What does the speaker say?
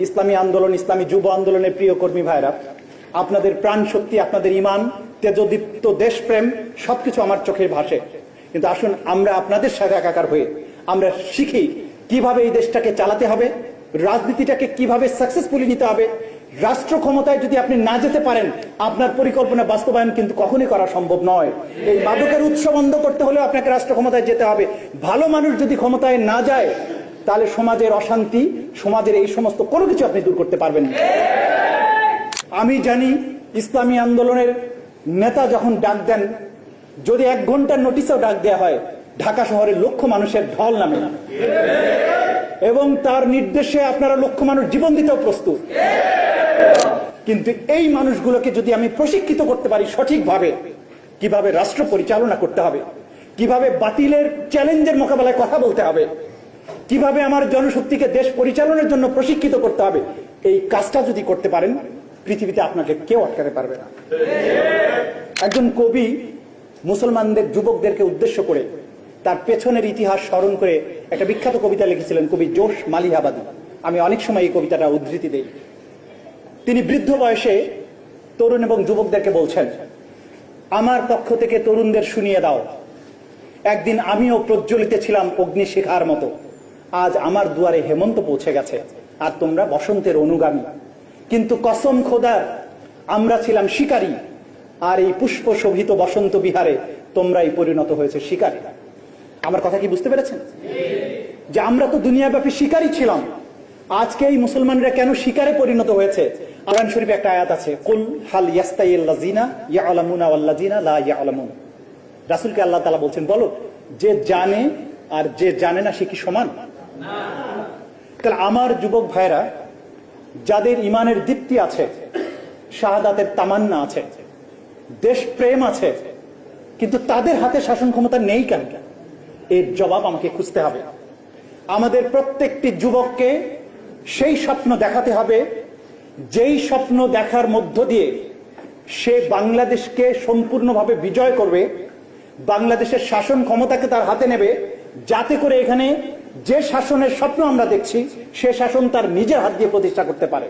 ইসলামী আন্দোলন, ইসলামী যুব আন্দোলনের প্রিয় কর্মী ভাইরা, আপনাদের প্রাণ শক্তি, আপনাদের ঈমান, তেজদীপ্ত দেশপ্রেম সবকিছু আমার চোখে ভাসে। কিন্তু আসুন আমরা আপনাদের সাথে একাকার হয়ে আমরা শিখি কিভাবে এই দেশটাকে চালাতে হবে, রাজনীতিটাকে কিভাবে সাকসেসফুলি নিতে হবে। রাষ্ট্র ক্ষমতায় যদি আপনি না যেতে পারেন, আপনার পরিকল্পনা বাস্তবায়ন কিন্তু কখনোই করা সম্ভব নয়। এই মাদকের উৎস বন্ধ করতে হলেও আপনাকে রাষ্ট্র ক্ষমতায় যেতে হবে। ভালো মানুষ যদি ক্ষমতায় না যায়, তাহলে সমাজের অশান্তি, সমাজের এই সমস্ত কোনো কিছু আপনি দূর করতে পারবেন না। আমি জানি ইসলামী আন্দোলনের নেতা যখন ডাক দেন, যদি 1 ঘন্টার নোটিশেও ডাক দেওয়া হয়, ঢাকা শহরে লক্ষ মানুষের ঢল নামে এবং তার নির্দেশে আপনারা লক্ষ মানুষ জীবন দিতেও প্রস্তুত। কিন্তু এই মানুষগুলোকে যদি আমি প্রশিক্ষিত করতে পারি সঠিকভাবে, কিভাবে রাষ্ট্র পরিচালনা করতে হবে, কিভাবে বাতিলের চ্যালেঞ্জের মোকাবেলায় কথা বলতে হবে, কিভাবে আমার জনশক্তিকে দেশ পরিচালনার জন্য প্রশিক্ষিত করতে হবে, এই কাজটা যদি করতে পারেন, পৃথিবীতে আপনাকে কেউ আটকাতে পারবে না। একজন কবি মুসলমানদের যুবকদেরকে উদ্দেশ্য করে তার পেছনের ইতিহাস স্মরণ করে একটা বিখ্যাত কবিতা লিখেছিলেন, কবি জোশ মালিহাবাদী। আমি অনেক সময় এই কবিতাটা উদ্ধৃতি দেই। তিনি বৃদ্ধ বয়সে তরুণ এবং যুবকদেরকে বলছেন, আমার পক্ষ থেকে তরুণদের শুনিয়ে দাও, একদিন আমিও প্রজ্বলিত ছিলাম অগ্নিশিখার মতো, আজ আমার দুয়ারে হেমন্ত পৌঁছে গেছে আর তোমরা বসন্তের অনুগামী। কিন্তু কসম খোদার, আমরা ছিলাম শিকারী, আর এই পুষ্প শোভিত বসন্ত বিহারে তোমরাই পরিণত হয়েছে শিকারী। আমার কথা কি বুঝতে পেরেছেন? যে আমরা তো দুনিয়াব্যাপী শিকারী ছিলাম, আজকে এই মুসলমানরা কেন শিকারে পরিণত হয়েছে? কোরআন শরীফে একটা আয়াত আছে, কুল হাল ইয়াস্তাইল্লাযিনা ইয়ালামুনা ওয়াল্লাযিনা লা ইয়ালামুন। রাসূলকে আল্লাহ তাআলা বলছেন, বলো যে জানে আর যে জানে না সে কি সমান? না। তাহলে আমার যুবক ভাইরা, যাদের ইমানের দীপ্তি আছে, শাহাদাতের তামান্না আছে, দেশপ্রেম আছে, কিন্তু তাদের হাতে শাসন ক্ষমতা নেই কেন? এর জবাব আমাকে খুঁজতে হবে। আমাদের প্রত্যেকটি যুবককে সেই স্বপ্ন দেখাতে হবে, যেই স্বপ্ন দেখার মধ্য দিয়ে সে বাংলাদেশকে সম্পূর্ণভাবে বিজয় করবে, বাংলাদেশের শাসন ক্ষমতাকে তার হাতে নেবে, যাতে করে এখানে যে শাসনের স্বপ্ন আমরা দেখছি সে শাসন তার নিজের হাত দিয়ে প্রতিষ্ঠা করতে পারে।